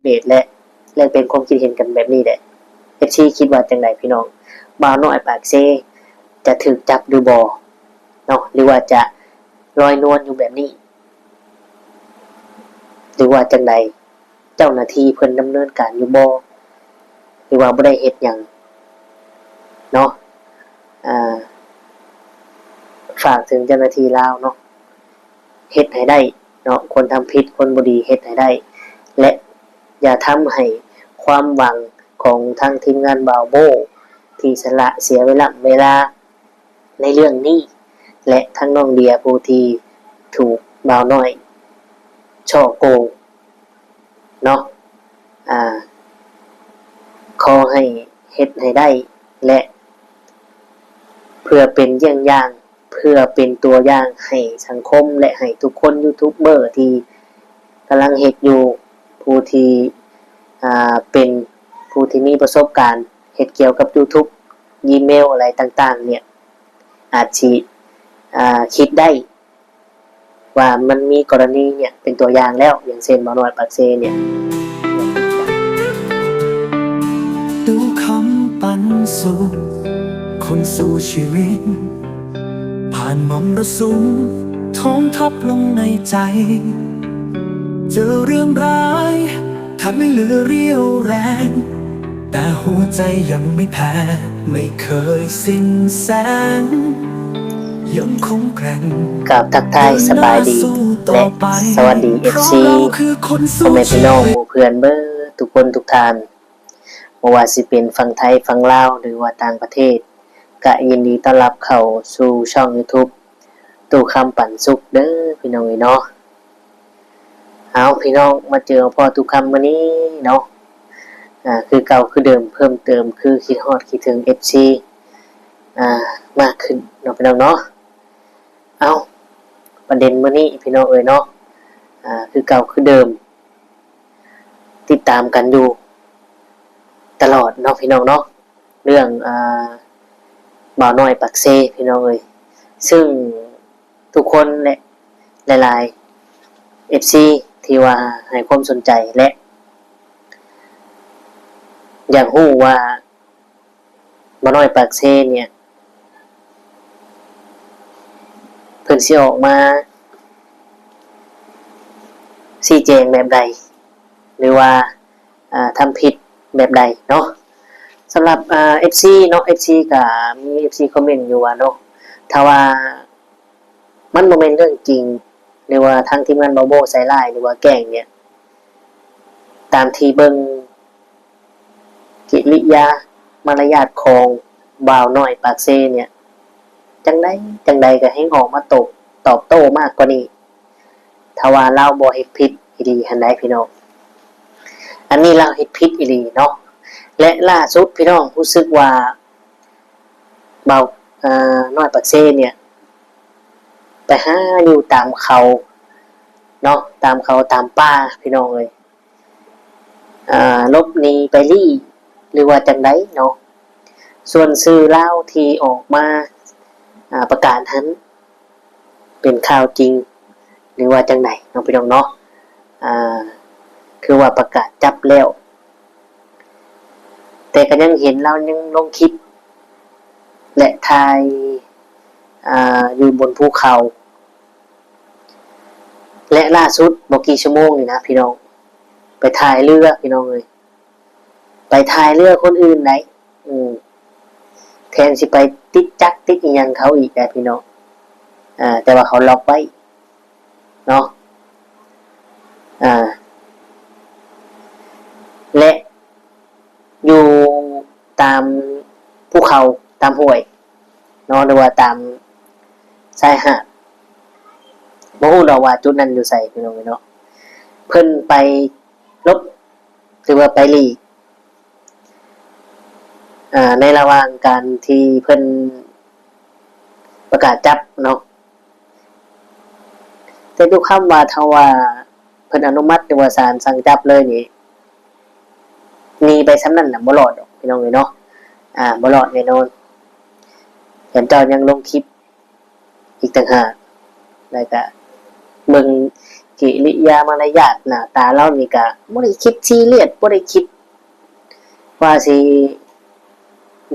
บตและแลกเป็นความคิดเห็นกันแบบนี้แหละ FC คิดว่าจังได๋พี่น้องบ่าวน้อยปากเซจะถูกจับหรือบ่เนาะหรือว่าจะลอยนวลอยู่แบบนี้หรือว่าจังไดเจ้าหน้าที่เพิ่นดำเนินการอยู่บ่หรือว่าบ่ได้เฮ็ดหยังเนาะฝากถึงเจ้าหน้าที่ลาวเนาะเฮ็ดให้ได้เนาะคนทำผิดคนบ่ดีเฮ็ดให้ได้และอย่าทำให้ความหวังของทางทีมงานบ่าวโบที่สละเสียเวลาในเรื่องนี้และทั้งน้องเดียผู้ที่ถูกบ่าวน้อยช่อโกงเนาะขอให้เฮ็ดให้ได้และเพื่อเป็นเยี่ยงอย่างเพื่อเป็นตัวอย่างให้สังคมและให้ทุกคนยูทูบเบอร์ที่กำลังเฮ็ดอยู่ผู้ที่เป็นผู้ที่มีประสบการณ์เฮ็ดเกี่ยวกับ YouTube อีเมลอะไรต่างๆเนี่ยอาจสิคิดได้ว่ามันมีกรณีเนี่ยเป็นตัวอย่างแล้วอย่างเช่นบ่าวน้อยปากเซเนี่ยดูคำปันสุขคนสู่ชีวิตผ่านมรสุมท้องทับลงในใจเจอเรื่องร้ายทำให้เหลือเรี่ยวแรงแต่หัวใจยังไม่แพ้ไม่เคยสิ้นแสงยังคงแกร่งกับทักทายสบายดีและสวัสดี FC พ่อแม่พี่น้องหมู่เพื่อนเบ้อทุกคนทุกท่านบ่ว่าสิเป็นฝั่งไทยฝั่งลาวหรือว่าต่างประเทศก็ยินดีต้อนรับเข้าสู่ช่อง YouTube ตู้คำปันสุขเด้อพี่น้องเนาะเอาพี่น้องมาเจอพ่อตู้คำมื้อนี้เนาะคือเก่าคือเดิมเพิ่มเติมคือคิดฮอดคิดถึง FC มากขึ้นเนาะพี่น้องเนาะเอาประเด็นมื้อนี้พี่น้องเนาะคือเก่าคือเดิมติดตามกันอยู่ตลอดเนาะพี่น้องเนาะเรื่องบ่าวน้อยปากเซพี่น้องซึ่งทุกคนและหลายๆ FC ที่ว่าให้ความสนใจและอยากรู้ว่าบ่าวน้อยปากเซเนี่ยเพิ่นสิออกมาชี้แจงแบบใดหรือว่าทำผิดแบบใดเนาะสำหรับ FC เนาะ FC ก็มี FC คอมเมนต์อยู่ว่าเนาะถ้าว่ามันบ่แม่นเรื่องจริงหรือว่าทางทีมงานบ่าวโบใส่ร้ายหรือว่าแกล้งเนี่ยตามที่เบิ่งกิริยามารยาทของบ่าวน้อยปากเซเนี่ยจังได๋ก็ให้ออกมาตอบโต้มากกว่านี้ถ้าว่าเราบ่เฮ็ดผิดอีหลีหั่นใดพี่น้องอันนี้เราเฮ็ดผิดอีหลีเนาะและล่าสุดพี่น้องรู้สึกว่าบ่าวน้อยปากเซเนี่ยไปหาอยู่ตามเขาเนาะตามเขาตามป่าพี่น้องลบหนีไปลี่หรือว่าจังได๋เนาะส่วนสื่อลาวที่ออกมาประกาศนั้นเป็นข่าวจริงหรือว่าจังได๋เนาะพี่น้องเนาะคือว่าประกาศจับแล้วแต่ก็ยังเห็นเรายังลงคลิปและถ่ายอยู่บนภูเขาและล่าสุดบ่กี่ชั่วโมงนี่นะพี่น้องไปถ่ายเรือพี่น้องไปถ่ายเรือคนอื่นไหนแทนสิไปติดจักติดอีหยังเขาอีกแต่พี่น้องแต่ว่าเขาล็อกไว้เนาะและอยู่ตามภูเขาตามห้วยเนาะหรือว่าตามชายหาดบ่ฮู้ดอกว่าจุดนั้นอยู่ไสพี่น้องเนาะเพิ่นไปลบหรือว่าไปหลีกในระหว่างการที่เพิ่นประกาศจับเนาะแต่ทุกคำว่าถ้าว่าเพิ่นอนุมัติหรือว่าศาลสั่งจับเลยนี่หนีไปซ้ำนั้นน่ะบ่รอดดอกพี่น้องเนาะบ่รอดแน่นอนเห็นเจ้ายังลงคลิปอีกต่างหากแล้วก็ เบิ่งกิริยามารยาทหน้าตาเรานี่ก็บ่ได้คิดซีเรียสบ่ได้คิดว่าสิ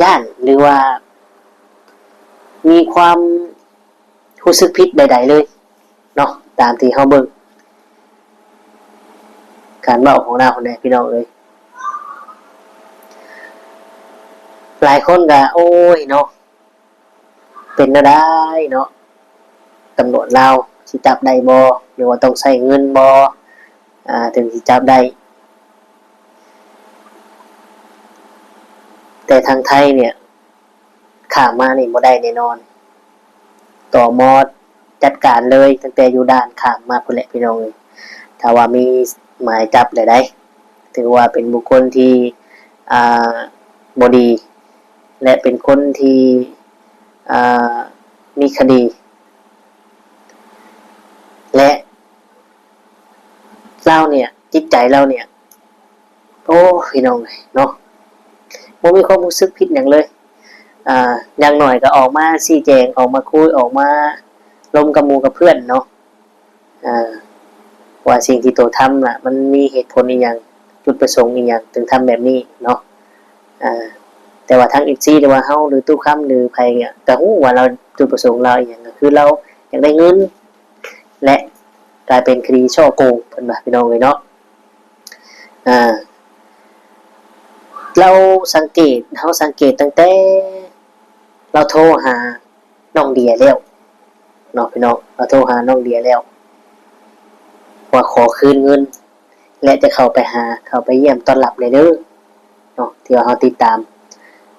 ย้านหรือว่ามีความรู้สึกผิดใดๆเลยเนาะตามที่เฮาเบิ่งการเว้าของเราคนใดพี่น้องเอ้ยหลายคนก็โอ้ยเนาะเป็นจั่งใดเนาะตำรวจลาวสิจับได้บ่หรือว่าต้องใช้เงินบ่ถึงสิจับได้แต่ทางไทยเนี่ยข้ามมานี่บ่ได้แน่นอนตม.จัดการเลยตั้งแต่อยู่ด่านข้ามมาพุ่นแหละพี่น้องเอ้ยถ้าว่ามีหมายจับได้ถือว่าเป็นบุคคลที่บ่ดีและเป็นคนที่มีคดีและเราเนี่ยจิตใจเราเนี่ยโอ้พี่น้องเนาะบ่มีความรู้สึกผิดหยังเลยอย่างน้อยก็ออกมาชี้แจงออกมาคุยออกมาลมกับหมู่กับเพื่อนเนาะว่าสิ่งที่ตัวทำน่ะมันมีเหตุผลอีหยังจุดประสงค์อีหยังถึงทำแบบนี้เนาะแต่ว่าทั้ง FC หรือว่าเฮาหรือตู้ค้ำหรือไผเนี่ยก็ฮู้ว่าเราจุดประสงค์เราอีหยังก็คือเราอยากได้เงินและกลายเป็นคดีฉ้อโกงเพิ่นว่าพี่น้องเอ้ยเนาะเราสังเกตตั้งแต่เราโทรหาน้องเดียแล้วเนาะพี่น้องเราโทรหาน้องเดียแล้วว่าขอคืนเงินและจะเข้าไปเยี่ยมต้อนรับเลยเด้อเนาะที่ว่าเฮาติดตาม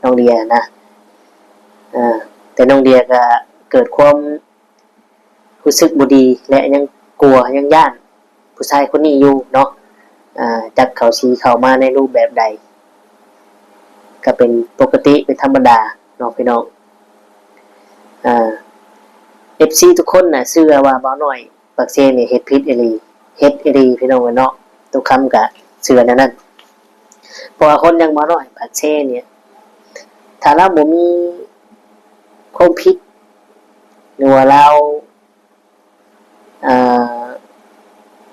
น้องเดียนะแต่น้องเดียก็เกิดความรู้สึกบ่ดีและยังกลัวยังย่านผู้ชายคนนี้อยู่เนาะจักเขาสิเข้ามาในรูปแบบใดก็เป็นปกติเป็นธรรมดาเนาะพี่น้องFC ทุกคนน่ะเชื่อว่าบ่าวน้อยปักเซนี่เฮ็ดผิดอีหลีพี่น้องเนาะทุกคำก็เชื่อนั่นเพราะว่าคนอย่างบ่าวน้อยปักเซเนี่ยถ้าเราบ่มีความผิดหรือว่าเรา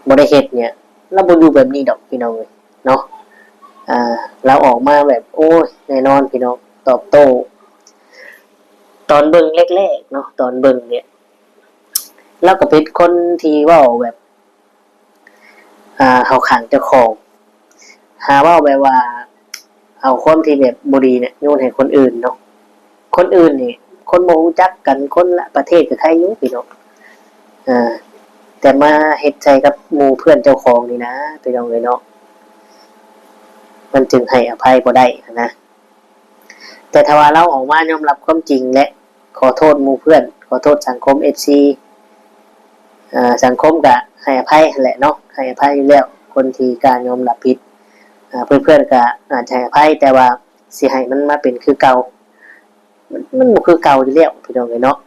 บ่ได้เฮ็ดเนี่ยเราบ่อยู่แบบนี้ดอกพี่น้องเอ้ยเนาะเราออกมาแบบโอ้ยแน่นอนพี่น้องตอบโต้ตอนเบิ่งแรกๆเนาะตอนเบิ่งเนี่ยเราก็เป็นคนที่เว้าแบบเข้าข้างเจ้าของหาเว้าแบบว่าเอาคนที่แบบบ่ดีเนี่ยโยนให้คนอื่นเนาะคนอื่นนี่คนบ่รู้จักกันคนละประเทศก็ใครอยู่พี่น้องแต่มาเฮ็ดใจกับหมู่เพื่อนเจ้าของนี่นะพี่น้องเอ้ยเนาะมันจึงให้อภัยบ่ได้นะแต่ถ้าว่าเราออกมายอมรับความจริงและขอโทษหมู่เพื่อนขอโทษสังคม FC สังคมก็ให้อภัยแหละเนาะให้อภัยอยู่แล้วคนที่การยอมรับผิดเพื่อนๆก็อาจจะให้อภัยแต่ว่าสิให้มันมาเป็นคือเก่ามันบ่คือเก่าอยู่แล้วพี่น้องเอ้ยเนาะ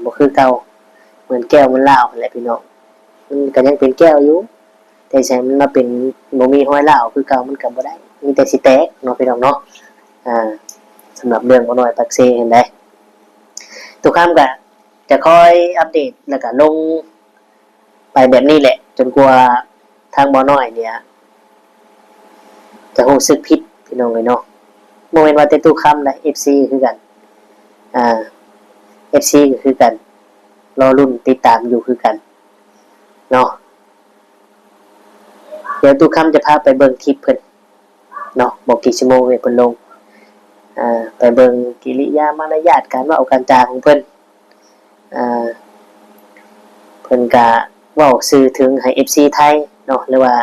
บ่คือเก่าเหมือนแก้วมันร้าวนั่นแหละพี่น้องมันก็ยังเป็นแก้วอยู่แต่ใช่มันมาเป็นบ่มีห้อยร้าวคือเก่ามันก็บ่ได้มีแต่สิแตกเนาะพี่น้องเนาะสำหรับเรื่องบ่น้อยปักเซเห็นได้ทุกครั้งก็จะคอยอัปเดตแล้วก็ลงไปแบบนี้แหละจนกว่าทางบ่น้อยเนี่ยจะรู้สึกผิดพี่น้องเอ้ยเนาะบ่แม่นว่าแต่ทุกคำนะ FC คือกันFC ก็คือกันรอรุ่นติดตามอยู่คือกันเนาะเดี๋ยวทุกคำจะพาไปเบิ่งคลิปเพิ่นเนาะบอกกี่ชั่วโมงเพิ่นลงไปเบิ่งกิริยามารยาทการเว้าการจาของเพิ่นเพิ่นก็เว้าสื่อถึงให้ FC ไทยเนาะหรือว่า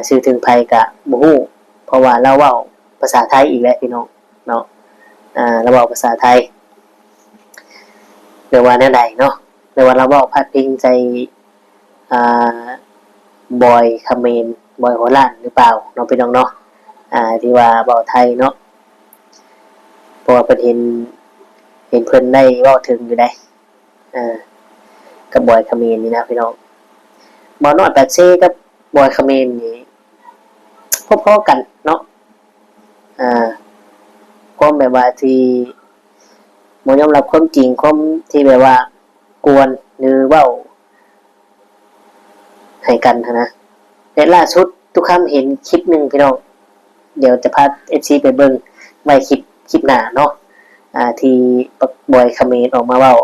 สื่อถึงไผก็บ่ฮู้เพราะว่าเราเว้าภาษาไทยอีกแล้วพี่น้องเนาะเราเว้าภาษาไทยหรือว่าแนวใดเนาะหรือว่าเราเว้าพาดพิงใจบอยคเขมรบอยโหราณหรือเปล่าเนาะพี่น้องเนาะที่ว่าเว้าไทยเนาะเพราะว่าเพิ่นเห็นเพิ่นได้เว้าถึงอยู่ได้กับบอยคเขมรนี่นะพี่น้องบ่น้อยปากเซกับบอยคเขมรนี่พอๆกันเนาะความแบบว่าที่บ่ยอมรับความจริงความที่แบบว่ากวนหรือเว้า ให้กันนะและล่าสุดทุกคำเห็นคลิปหนึ่งพี่น้องเดี๋ยวจะพา FC ไปเบิ่งไว้คลิปหน้าเนาะที่บอยคาเมนออกมาเว้า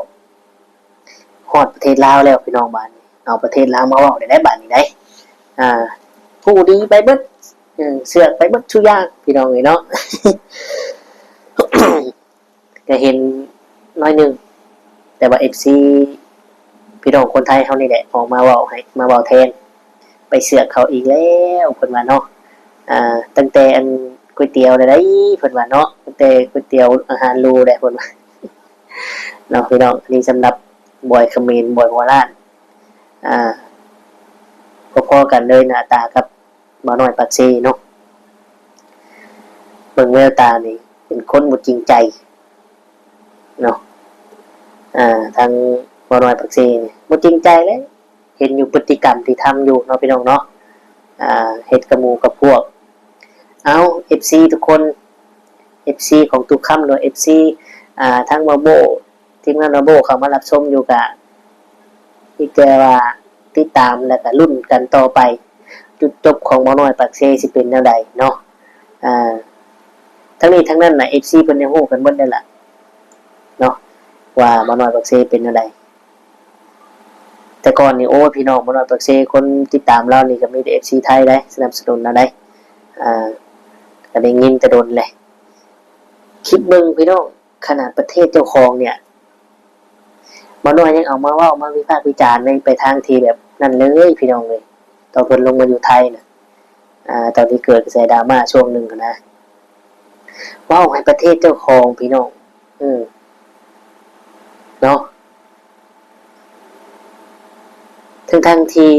ฮอดประเทศลาวแล้วพี่น้องบ้านเอาประเทศลาวมาเว้าได้บ้านนี้ได้ผู้ดีไปเบิดเสือกไปเบิดทุกอย่างพี่น้องเนาะ ก็เห็นน้อยนึงแต่ว่า FC พี่น้องคนไทยเฮานี่แหละออกมาเว้าให้มาเว้าแทนไปเสือกเขาอีกแล้วเพิ่นว่าเนาะตั้งแต่อันก๋วยเตี๋ยวได้เพิ่นว่าเนาะตั้งแต่ก๋วยเตี๋ยวอาหารรูได้เพิ่นว่าเนาะพี่น้องอันนี้สำหรับบอยคอมเมนต์บอยหัวล้านพอๆกันเลยหน้าตากับบ่าวน้อยปากเซเนาะเบิ่งแววตานี่เป็นคนบ่จริงใจเนาะทางบ่าวน้อยปากเซนี่บ่จริงใจเลยเห็นอยู่พฤติกรรมที่ทำอยู่เนาะพี่น้องเนาะเฮ็ดกับหมู่กับพวกเอา FC ทุกคน FC ของทุกค่ำหรือ FC ทั้งมาโบทีมงานมาโบเข้ามารับชมอยู่กับที่เจอว่าติดตามแล้วก็รุ่นกันต่อไปจุดจบของบ่าวน้อยปากเซสิเป็นแนวใดเนาะทั้งนี้ทั้งนั้นน่ะ FC เพิ่นยังฮู้กันหมดนั่นล่ะเนาะว่าบ่าวน้อยปากเซเป็นแนวใดแต่ก่อนนี่โอ้พี่น้องบ่าวน้อยปากเซคนติดตามเรานี่ก็มีแต่ FC ไทยได้สนับสนุนเราได้ก็ได้ยินแต่โดนเลยคิดเบิ่งพี่น้องขนาดประเทศเจ้าของเนี่ยบ่น้อยยังเอามาเว้ามาวิพากษ์วิจารณ์ในไปทางที่แบบนั่นเลยพี่น้องเลยตอนเพิ่นลงมาอยู่ไทยน่ะตอนที่เกิดกระแสดราม่าช่วงนึงนะเว้าให้ประเทศเจ้าของพี่น้องเนาะทั้งที่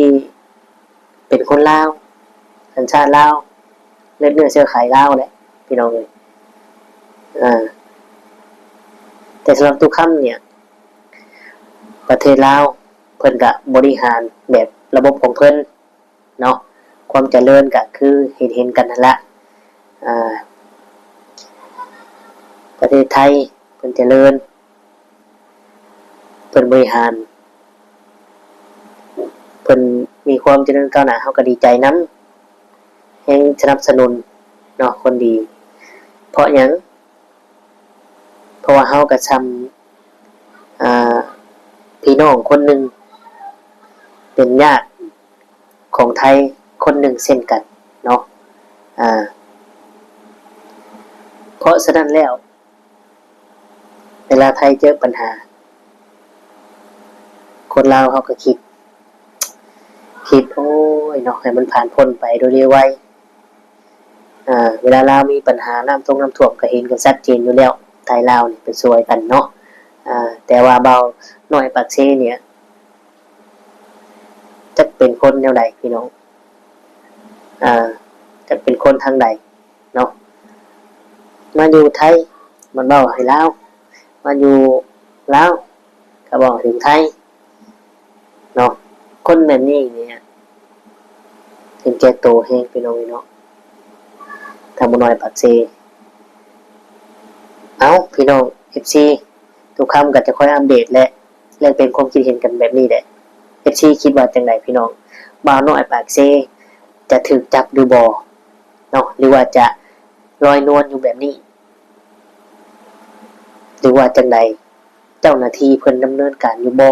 เป็นคนลาวสัญชาติลาวเลือดเนื้อเชื้อไขลาวแหละพี่น้องเลยแต่สำหรับทุกคำเนี่ยประเทศลาวเพิ่นก็บริหารแบบระบบของเพิ่นเนาะความเจริญก็คือเห็นกันนั่นละประเทศไทยเพิ่นเจริญเพิ่นบริหารเพิ่นมีความเจริญก้าวหน้าเฮาก็ดีใจนำแห่งสนับสนุนเนาะคนดีเพราะหยังเพราะว่าเฮาก็ซ้ำพี่น้องคนหนึ่งเป็นญาติของไทยคนหนึ่งเช่นกันเนาะเพราะฉะนั้นแล้วเวลาไทยเจอปัญหาคนลาวเขาก็คิดโอ้ยเนาะให้มันผ่านพ้นไปโดยเร็วไวเวลาลาวมีปัญหาน้ำท่วมก็เห็นกันชัดเจนอยู่แล้วไทยลาวนี่เป็นซวยกันเนาะแต่ว่าเบาน้อยปากเซเนี่ยจะเป็นคนแนวใดพี่น้องจะเป็นคนทางใดเนาะมาอยู่ไทยมันเบาให้ลาวมาอยู่ลาวก็บอกถึงไทยเนาะคนแบบนี้เนี่ยเห็นแก่โตแห้งพี่น้องเนาะทางบ่น้อยปากเซเอาพี่น้อง FC ทุกคำก็จะค่อยอัปเดตและเป็นความคิดเห็นกันแบบนี้แหละ FC คิดว่าจังไดพี่น้องบ่าวน้อยปากเซจะถูกจับหรือบ่เนาะหรือว่าจะลอยนวลอยู่แบบนี้หรือว่าจังไดเจ้าหน้าที่เพิ่นดำเนินการอยู่บ่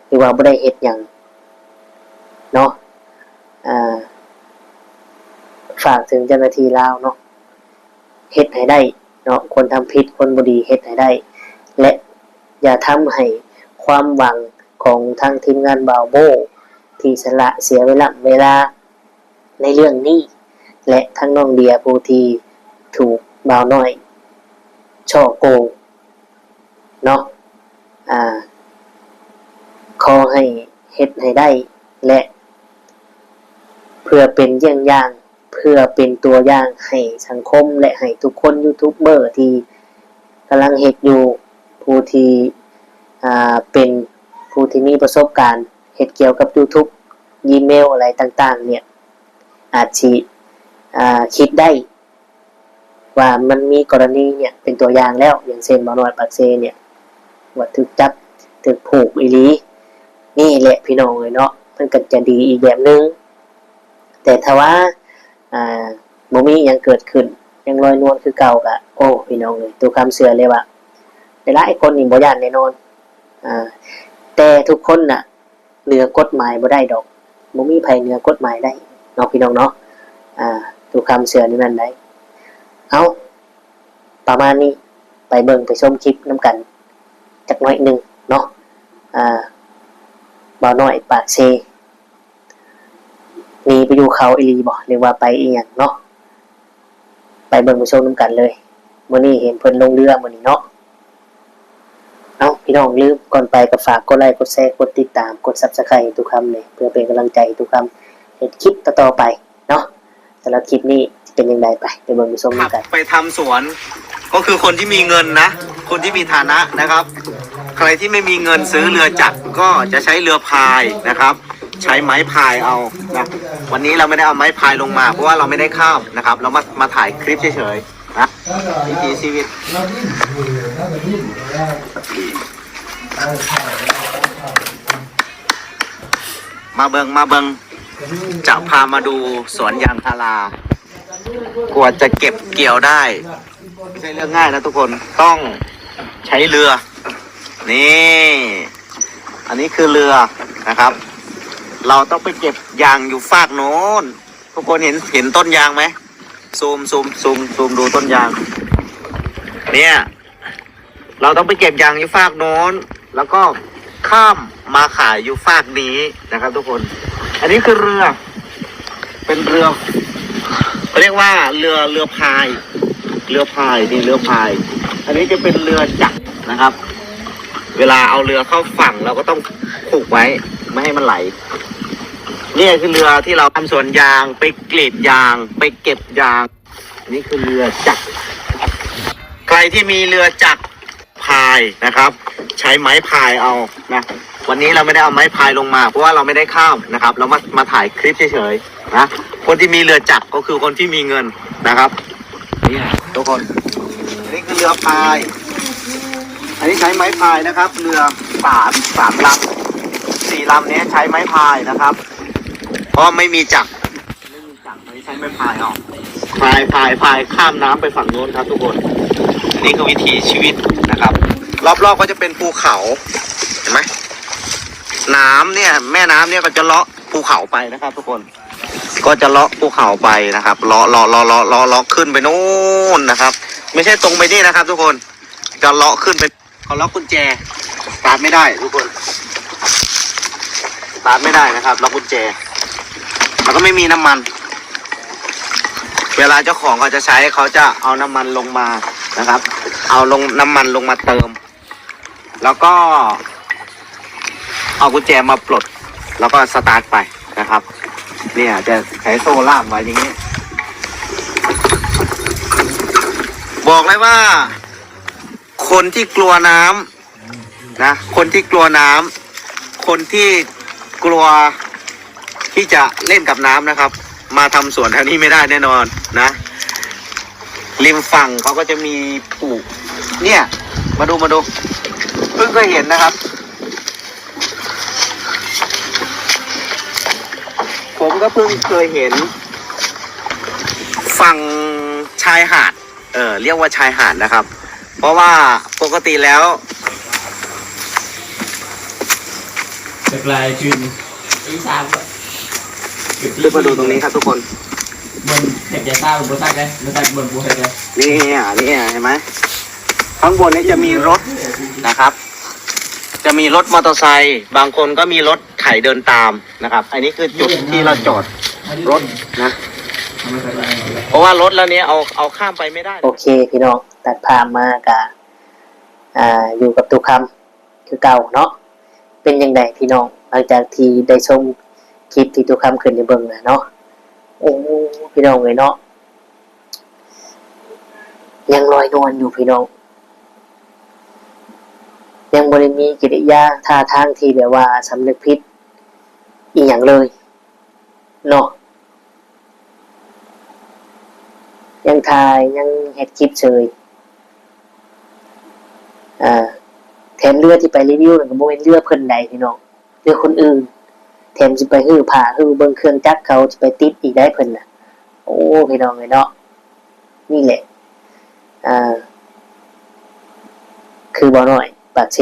หรือว่าบ่ได้เฮ็ดหยังเนาะฝากถึงเจ้าหน้าที่ลาวเนาะเฮ็ดให้ได้เนาะคนทำผิดคนบ่ดีเฮ็ดให้ได้และอย่าทำให้ความหวังของทางทีมงานบ่าวโบที่สละเสียเวลาในเรื่องนี้และทั้งน้องเดียผู้ที่ถูกบ่าวน้อยช่อโกงเนาะขอให้เฮ็ดให้ได้และเพื่อเป็นเยี่ยงอย่างเพื่อเป็นตัวอย่างให้สังคมและให้ทุกคนยูทูบเบอร์ที่กำลังเฮ็ดอยู่ผู้ที่เป็นผู้ที่มีประสบการณ์เฮ็ดเกี่ยวกับ YouTube อีเมลอะไรต่างๆเนี่ยอาจสิคิดได้ว่ามันมีกรณีเนี่ยเป็นตัวอย่างแล้วอย่างเช่นบ่าวน้อยปากเซเนี่ยว่าถูกจับถูกผูกอีหลีนี่แหละพี่น้องเอ้ยเนาะ มันก็จะดีอีกแบบนึงแต่ถ้าว่าบ่มีหยังเกิดขึ้นยังลอยนวลคือเก่าก็โอ้พี่น้องเอ้ยตัวคำเชื่อเลยว่าหลายคนนี่บ่ย้านแน่นอนแต่ทุกคนน่ะเหนือกฎหมายบ่ได้ดอกบ่มีไผเหนือกฎหมายได้เนาะพี่น้องเนาะตัวคำเชื่อนี่มันได้เอาประมาณนี้ไปเบิ่งไปชมคลิปนํกันจักหน่อยนึงเนาะบ่าวน้อยปากเซหนีไปอยู่เขาอีหลีบ่หรือว่าไปอีหยังเนาะไปเบิ่งไปชมนํกันเลยมื้อนี้เห็นเพิ่นลงเรือมื้อนี้เนาะเอาพี่น้องลืมก่อนไปก็ฝากกดไลค์กดแชร์กดติดตามกด Subscribe ทุกคำเลยเพื่อเป็นกำลังใจทุกคำเฮ็ดคลิปต่อๆไปเนาะสำหรับคลิปนี้จะเป็นยังไงไปเบิ่งไปชมนํกันไปทำสวนก็คือคนที่มีเงินนะคนที่มีฐานะนะครับใครที่ไม่มีเงินซื้อเรือจักรก็จะใช้เรือพายนะครับใช้ไม้พายเอานะวันนี้เราไม่ได้เอาไม้พายลงมาเพราะว่าเราไม่ได้ข้ามนะครับเรามาถ่ายคลิปเฉยๆนะวิถีชีวิตมาเบิงจะพามาดูสวนยางพารากว่าจะเก็บเกี่ยวได้ไม่ใช่เรื่องง่ายนะทุกคนต้องใช้เรือนี่อันนี้คือเรือนะครับเราต้องไปเก็บยางอยู่ฟากโน้นทุกคนเห็นต้นยางไหมซูมดูต้นยางเนี่ยเราต้องไปเก็บยางอยู่ฟากโน้นแล้วก็ข้ามมาขายอยู่ฟากนี้นะครับทุกคนอันนี้คือเรือเป็นเรือเขาเรียกว่าเรือพายนี่เรือพายอันนี้จะเป็นเรือจักรนะครับเวลาเอาเรือเข้าฝั่งเราก็ต้องผูกไว้ไม่ให้มันไหลนี่คือเรือที่เราทำสวนยางไปกรีดยางไปเก็บยางอันนี้คือเรือจักรใครที่มีเรือจักรพายนะครับใช้ไม้พายเอานะวันนี้เราไม่ได้เอาไม้พายลงมาเพราะว่าเราไม่ได้ข้ามนะครับเรามาถ่ายคลิปเฉยๆนะคนที่มีเรือจักรก็คือคนที่มีเงินนะครับนี่ทุกคนอันนี้คือเรือพายอันนี้ใช้ไม้พายนะครับเรือสามลำ4 ลำนี้ใช้ไม้พายนะครับเพราะไม่มีจักรอันนี้ใช้ไม้พายเอาพายข้ามน้ำไปฝั่งโน้นครับทุกคนนี่คือวิถีชีวิตนะครับรอบๆก็จะเป็นภูเขาเห็นไหมน้ำเนี่ยแม่น้ำเนี่ยก็จะเลาะภูเขาไปนะครับทุกคนก็จะเลาะภูเขาไปนะครับเลาะขึ้นไปโน่นนะครับไม่ใช่ตรงไปนี่นะครับทุกคนจะเลาะขึ้นไปเขาล็อกกุญแจสตาร์ทไม่ได้ทุกคนสตาร์ทไม่ได้นะครับล็อกกุญแจแล้วก็ไม่มีน้ำมันเวลาเจ้าของเขาจะใช้เขาจะเอาน้ำมันลงมานะครับเอาน้ำมันลงมาเติมแล้วก็เอากุญแจมาปลดแล้วก็สตาร์ทไปนะครับเนี่ยจะใช้โซ่ล่ามไว้อย่างนี้บอกเลยว่าคนที่กลัวน้ำนะคนที่กลัวน้ำคนที่กลัวที่จะเล่นกับน้ำนะครับมาทำสวนแถวนี้ไม่ได้แน่นอนนะริมฝั่งเขาก็จะมีปลูกเนี่ยมาดูเพิ่งเคยเห็นนะครับผมก็เพิ่งเคยเห็นฝั่งชายหาดเรียกว่าชายหาดนะครับเพราะว่าปกติแล้วจากลายคืนอีสานลึกมาดูตรงนี้ครับทุกคนบนเด็กจะทราบบนใต้เลยบนใต้บนภูเหเลยนี่เห็นไหมข้างบนนี้จะมีรถนะครับจะมีรถมอเตอร์ไซค์บางคนก็มีรถไถเดินตามนะครับอันนี้คือจุดที่เราจอดรถนะเพราะว่ารถแล้วนี้เอาข้ามไปไม่ได้โอเคพี่น้องตัดภาพมากะอยู่กับตุกคำคือเก่าเนาะเป็นยังไงพี่น้องหลังจากที่ได้ชมคลิปที่ตุกคำขึ้นในเบิ่งนะเนาะโอ้พี่น้องเลยเนาะยังลอยนวลอยู่พี่น้องยังบ่ได้มีกิริยาท่าทางที่แบบว่าสำนึกผิดอีหยังเลยเนาะยังถ่ายยังเฮ็ดคลิปเฉยแถมเรือที่ไปรีวิวนั่นก็บ่แม่นเรือเพิ่นใดพี่น้องเรือคนอื่น ถมสิไปฮื้อผ้าฮื้อเบิ่งเครื่องจักรเขาสิไปติดอีกได้เพิ่นน่ะโอ้พี่น้องเอ้ยเนาะนี่แหละคือบ่น้อยปากเซ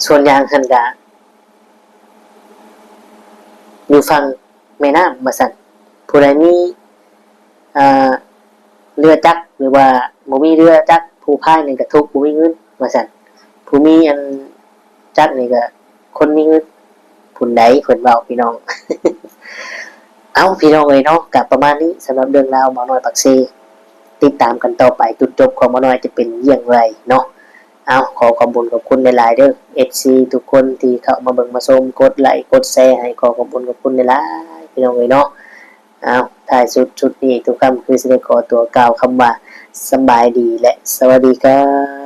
ส่วนยางหันกะอยู่ฝั่งแม่น้ำมาสั่นผู้ใดมีเรือจักรหรือว่าบ่มีเรือจักรผู้พายนี่ก็ทุกข์บ่มีเงินมาสั่นผู้มีอันจักรนี่ก็คนมีเงินผู้ใดเพิ่นเว้าพี่น้อง เอาพี่น้องเอ้ยเนาะก็ประมาณนี้สำหรับเรื่องราวหมอน้อยปักเซติดตามกันต่อไปจุดจบของหมอน้อยจะเป็นอย่างไรเนาะเอาขอขอบคุณขอบคุณหลายๆเด้อ FC ทุกคนที่เข้ามาเบิ่งมาชมกดไลค์กดแชร์ให้ขอขอบคุณขอบคุณหลายๆพี่น้องเอ้ยเนาะเอาท้ายสุดนี้ทุกคำคือสิได้ขอตัวกล่าวคำว่าสบายดีและสวัสดีครับ